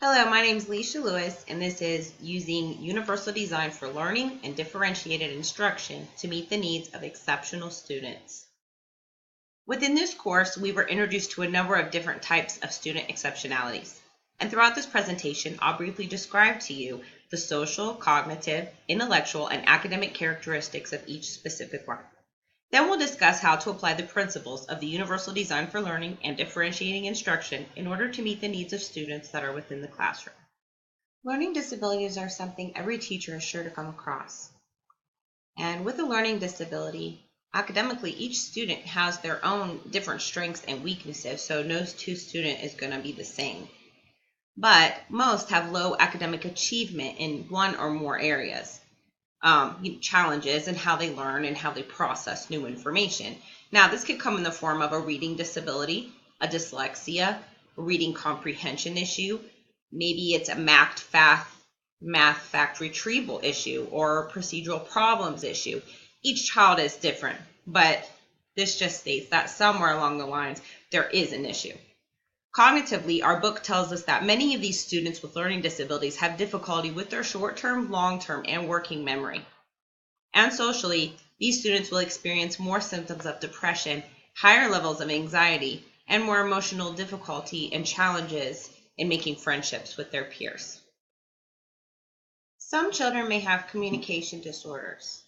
Hello, my name is Leisha Lewis, and this is Using Universal Design for Learning and Differentiated Instruction to Meet the Needs of Exceptional Students. Within this course, we were introduced to a number of different types of student exceptionalities. And throughout this presentation, I'll briefly describe to you the social, cognitive, intellectual, and academic characteristics of each specific one. Then we'll discuss how to apply the principles of the Universal Design for Learning and Differentiating Instruction in order to meet the needs of students that are within the classroom. Learning disabilities are something every teacher is sure to come across. And with a learning disability, academically, each student has their own different strengths and weaknesses, so no two student is going to be the same. But most have low academic achievement in one or more areas. Challenges in how they learn and how they process new information. Now, this could come in the form of a reading disability, a dyslexia, a reading comprehension issue. Maybe it's a math fact retrieval issue or a procedural problems issue. Each child is different, but this just states that somewhere along the lines there is an issue. Cognitively, our book tells us that many of these students with learning disabilities have difficulty with their short-term, long-term, and working memory. And socially, these students will experience more symptoms of depression, higher levels of anxiety, and more emotional difficulty and challenges in making friendships with their peers. Some children may have communication disorders.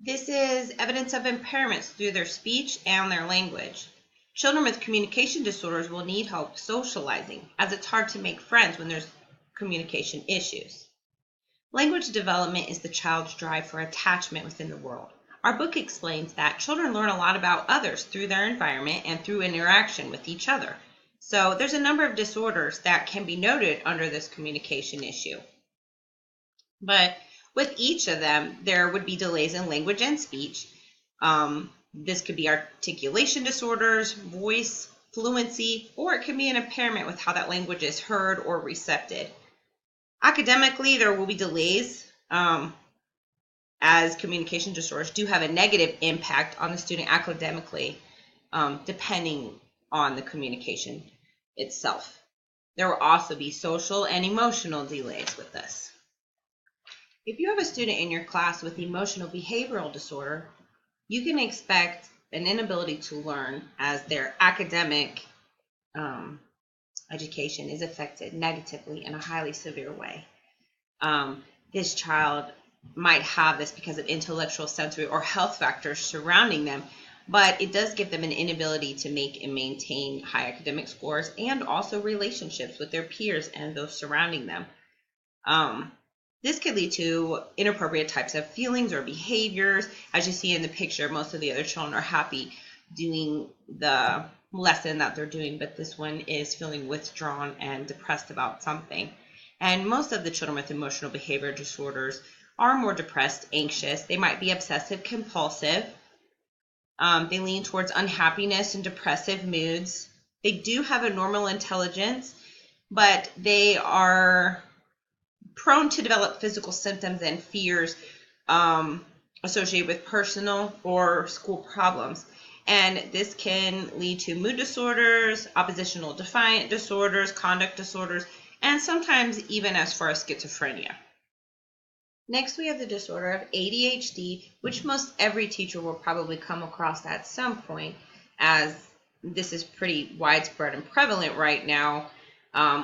This is evidence of impairments through their speech and their language. Children with communication disorders will need help socializing, as it's hard to make friends when there's communication issues. Language development is the child's drive for attachment within the world. Our book explains that children learn a lot about others through their environment and through interaction with each other. So there's a number of disorders that can be noted under this communication issue. But with each of them, there would be delays in language and speech. This could be articulation disorders, voice, fluency, or it can be an impairment with how that language is heard or recepted. Academically, there will be delays as communication disorders do have a negative impact on the student academically, depending on the communication itself. There will also be social and emotional delays with this. If you have a student in your class with emotional behavioral disorder, you can expect an inability to learn as their academic education is affected negatively in a highly severe way. This child might have this because of intellectual, sensory, or health factors surrounding them, but it does give them an inability to make and maintain high academic scores and also relationships with their peers and those surrounding them. This could lead to inappropriate types of feelings or behaviors. As you see in the picture, most of the other children are happy doing the lesson that they're doing, but this one is feeling withdrawn and depressed about something. And most of the children with emotional behavior disorders are more depressed, anxious. They might be obsessive compulsive. They lean towards unhappiness and depressive moods. They do have a normal intelligence, but they are prone to develop physical symptoms and fears associated with personal or school problems. And this can lead to mood disorders, oppositional defiant disorders, conduct disorders, and sometimes even as far as schizophrenia. Next, we have the disorder of ADHD, which most every teacher will probably come across at some point, as this is pretty widespread and prevalent right now.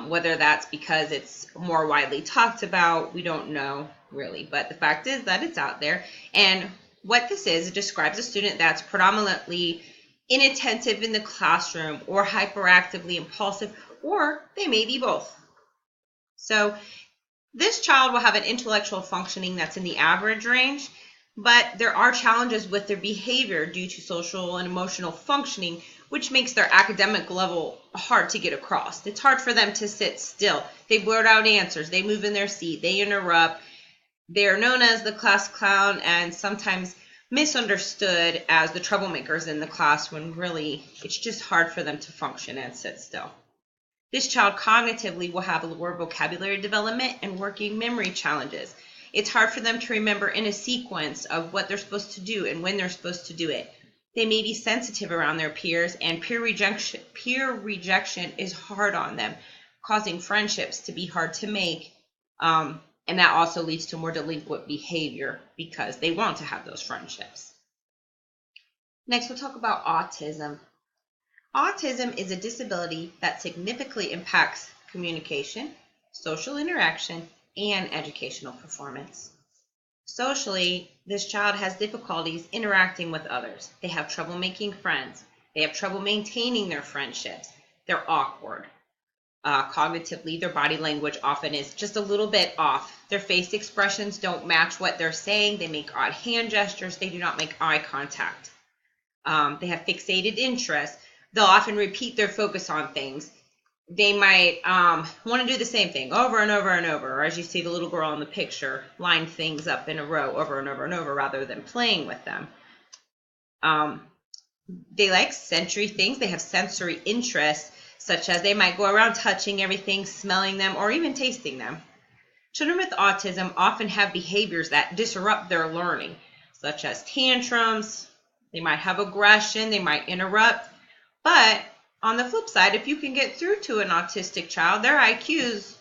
Whether that's because it's more widely talked about, we don't know really, but the fact is that it's out there. And what this is, it describes a student that's predominantly inattentive in the classroom or hyperactively impulsive, or they may be both. So this child will have an intellectual functioning that's in the average range, but there are challenges with their behavior due to social and emotional functioning, which makes their academic level hard to get across. It's hard for them to sit still. They blurt out answers. They move in their seat. They interrupt. They're known as the class clown and sometimes misunderstood as the troublemakers in the class when really it's just hard for them to function and sit still. This child cognitively will have lower vocabulary development and working memory challenges. It's hard for them to remember in a sequence of what they're supposed to do and when they're supposed to do it. They may be sensitive around their peers, and peer rejection is hard on them. causing friendships to be hard to make. And that also leads to more delinquent behavior because they want to have those friendships. Next, we'll talk about autism. Autism is a disability that significantly impacts communication, social interaction, and educational performance. Socially, this child has difficulties interacting with others. They have trouble making friends. They have trouble maintaining their friendships. They're awkward. Cognitively, their body language often is just a little bit off. Their face expressions don't match what they're saying. They make odd hand gestures. They do not make eye contact. They have fixated interests. They'll often repeat their focus on things. They might want to do the same thing over and over and over, or as you see the little girl in the picture, line things up in a row over and over and over rather than playing with them. They like sensory things. They have sensory interests, such as they might go around touching everything, smelling them, or even tasting them. Children with autism often have behaviors that disrupt their learning, such as tantrums. They might have aggression. They might interrupt. But on the flip side, if you can get through to an autistic child, their IQs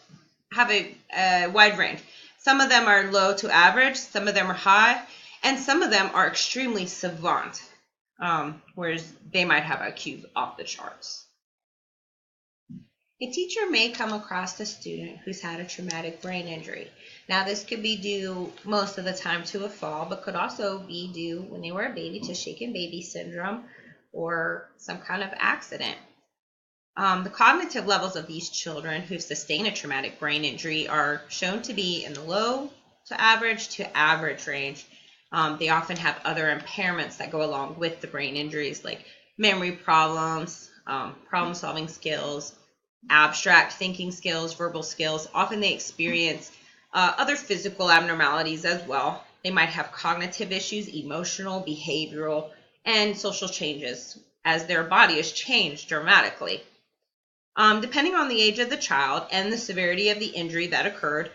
have a wide range. Some of them are low to average, some of them are high, and some of them are extremely savant, whereas they might have IQs off the charts. A teacher may come across a student who's had a traumatic brain injury. Now, this could be due most of the time to a fall, but could also be due when they were a baby to shaken baby syndrome or some kind of accident. The cognitive levels of these children who sustain a traumatic brain injury are shown to be in the low to average range. They often have other impairments that go along with the brain injuries, like memory problems, problem-solving skills, abstract thinking skills, verbal skills. Often they experience other physical abnormalities as well. They might have cognitive issues, emotional, behavioral, and social changes as their body is changed dramatically. Depending on the age of the child and the severity of the injury that occurred,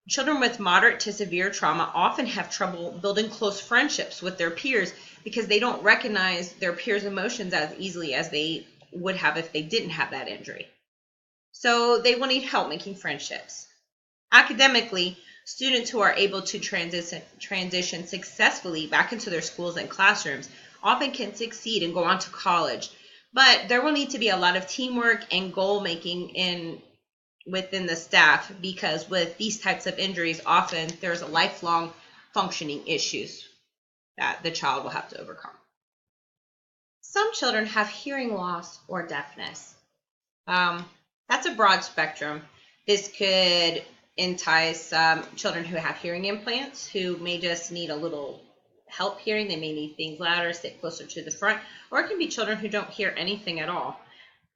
children with moderate to severe trauma often have trouble building close friendships with their peers because they don't recognize their peers' emotions as easily as they would have if they didn't have that injury. So they will need help making friendships. Academically, students who are able to transition successfully back into their schools and classrooms often can succeed and go on to college. But there will need to be a lot of teamwork and goal making within the staff, because with these types of injuries, often there's a lifelong functioning issues that the child will have to overcome. Some children have hearing loss or deafness. That's a broad spectrum. This could entice children who have hearing implants, who may just need a little help hearing. They may need things louder, sit closer to the front, or it can be children who don't hear anything at all.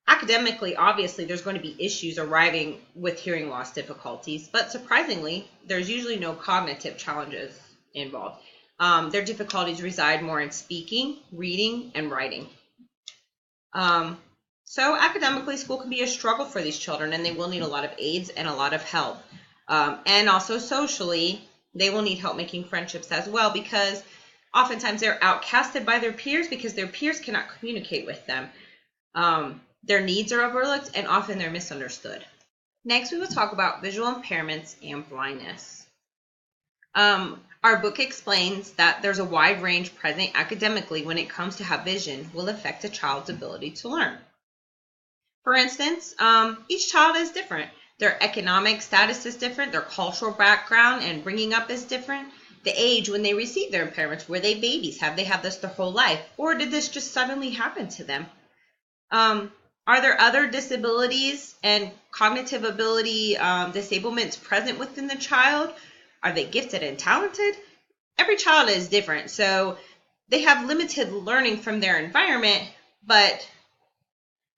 Academically, obviously, there's going to be issues arriving with hearing loss difficulties, but surprisingly, there's usually no cognitive challenges involved. Their difficulties reside more in speaking, reading, and writing. So academically, school can be a struggle for these children, and they will need a lot of aids and a lot of help. And also socially, they will need help making friendships as well, because oftentimes they're outcasted by their peers because their peers cannot communicate with them. Their needs are overlooked, and often they're misunderstood. Next, we will talk about visual impairments and blindness. Our book explains that there's a wide range present academically when it comes to how vision will affect a child's ability to learn. For instance, each child is different. Their economic status is different. Their cultural background and bringing up is different. The age when they receive their impairments, were they babies? Have they had this their whole life? Or did this just suddenly happen to them? Are there other disabilities and cognitive ability disablements present within the child? Are they gifted and talented? Every child is different, so they have limited learning from their environment, but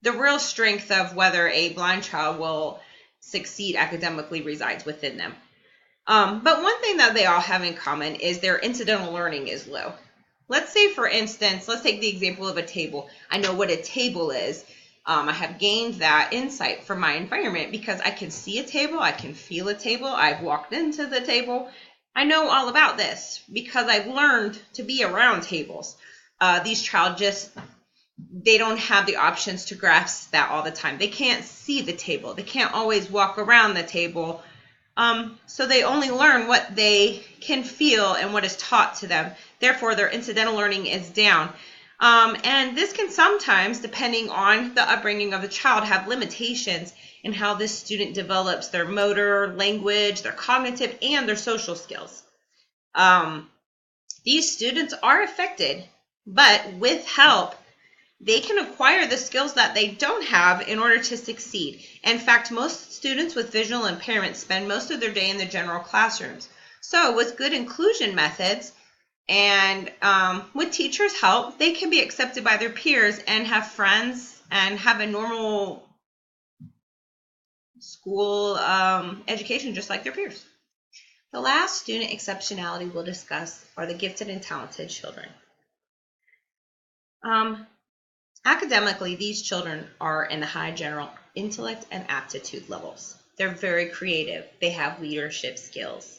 the real strength of whether a blind child will succeed academically resides within them. But one thing that they all have in common is their incidental learning is low. Let's say, for instance, let's take the example of a table. I know what a table is. I have gained that insight from my environment because I can see a table, I can feel a table, I've walked into the table. I know all about this because I've learned to be around tables. These child just they don't have the options to grasp that all the time. They can't see the table. They can't always walk around the table. So they only learn what they can feel and what is taught to them. Therefore, their incidental learning is down. And this can sometimes, depending on the upbringing of the child, have limitations in how this student develops their motor, language, their cognitive, and their social skills. These students are affected, but with help, they can acquire the skills that they don't have in order to succeed. In fact, most students with visual impairment spend most of their day in the general classrooms. So with good inclusion methods and with teachers' help, they can be accepted by their peers and have friends and have a normal school education just like their peers. The last student exceptionality we'll discuss are the gifted and talented children. Academically, these children are in the high general intellect and aptitude levels. They're very creative. They have leadership skills.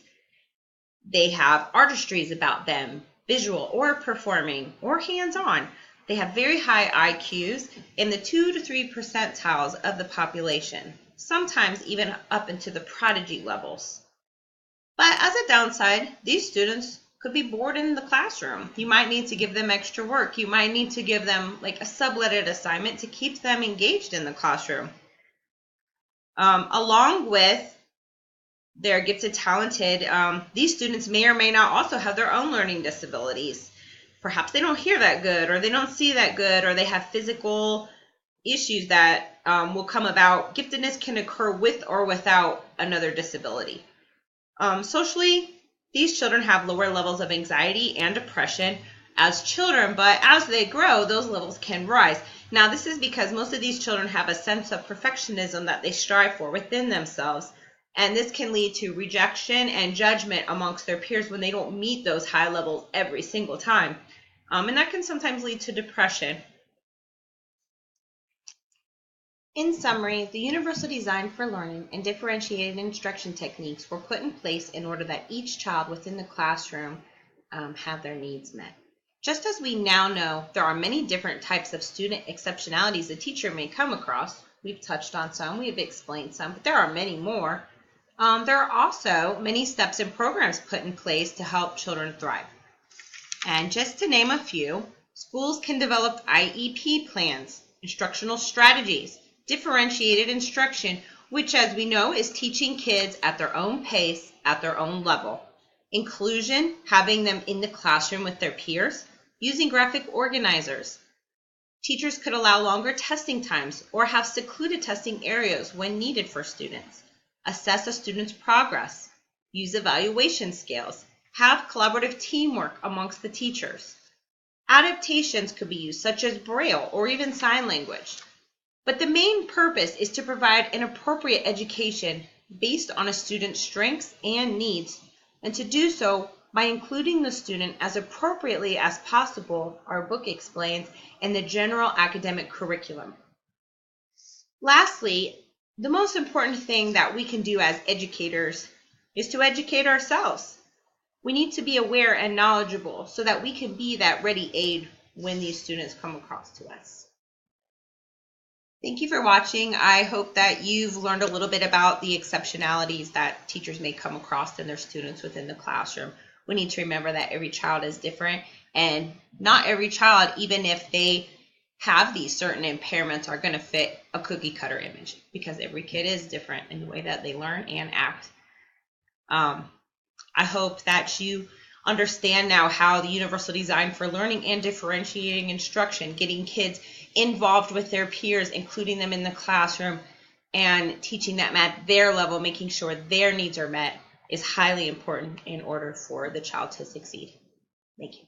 They have artistries about them, visual or performing or hands-on. They have very high IQs in the 2 to 3 percentiles of the population, sometimes even up into the prodigy levels. But as a downside, these students could be bored in the classroom. You might need to give them extra work. You might need to give them like a subletted assignment to keep them engaged in the classroom. Along with their gifted, talented, these students may or may not also have their own learning disabilities. Perhaps they don't hear that good, or they don't see that good, or they have physical issues that will come about. Giftedness can occur with or without another disability. Socially, these children have lower levels of anxiety and depression as children, but as they grow, those levels can rise. Now, this is because most of these children have a sense of perfectionism that they strive for within themselves, and this can lead to rejection and judgment amongst their peers when they don't meet those high levels every single time. And that can sometimes lead to depression. In summary, the universal design for learning and differentiated instruction techniques were put in place in order that each child within the classroom have their needs met. Just as we now know there are many different types of student exceptionalities a teacher may come across, we've touched on some, we've explained some, but there are many more. There are also many steps and programs put in place to help children thrive. And just to name a few, schools can develop IEP plans, instructional strategies, differentiated instruction, which as we know is teaching kids at their own pace, at their own level. Inclusion, having them in the classroom with their peers, using graphic organizers. Teachers could allow longer testing times or have secluded testing areas when needed for students. Assess a student's progress. Use evaluation scales. Have collaborative teamwork amongst the teachers. Adaptations could be used, such as Braille or even sign language. But the main purpose is to provide an appropriate education based on a student's strengths and needs, and to do so by including the student as appropriately as possible, our book explains, in the general academic curriculum. Lastly, the most important thing that we can do as educators is to educate ourselves. We need to be aware and knowledgeable so that we can be that ready aid when these students come across to us. Thank you for watching. I hope that you've learned a little bit about the exceptionalities that teachers may come across in their students within the classroom. We need to remember that every child is different, and not every child, even if they have these certain impairments, are going to fit a cookie cutter image, because every kid is different in the way that they learn and act. I hope that you understand now how the universal design for learning and differentiating instruction, getting kids involved with their peers, including them in the classroom, and teaching them at their level, making sure their needs are met, is highly important in order for the child to succeed. Thank you.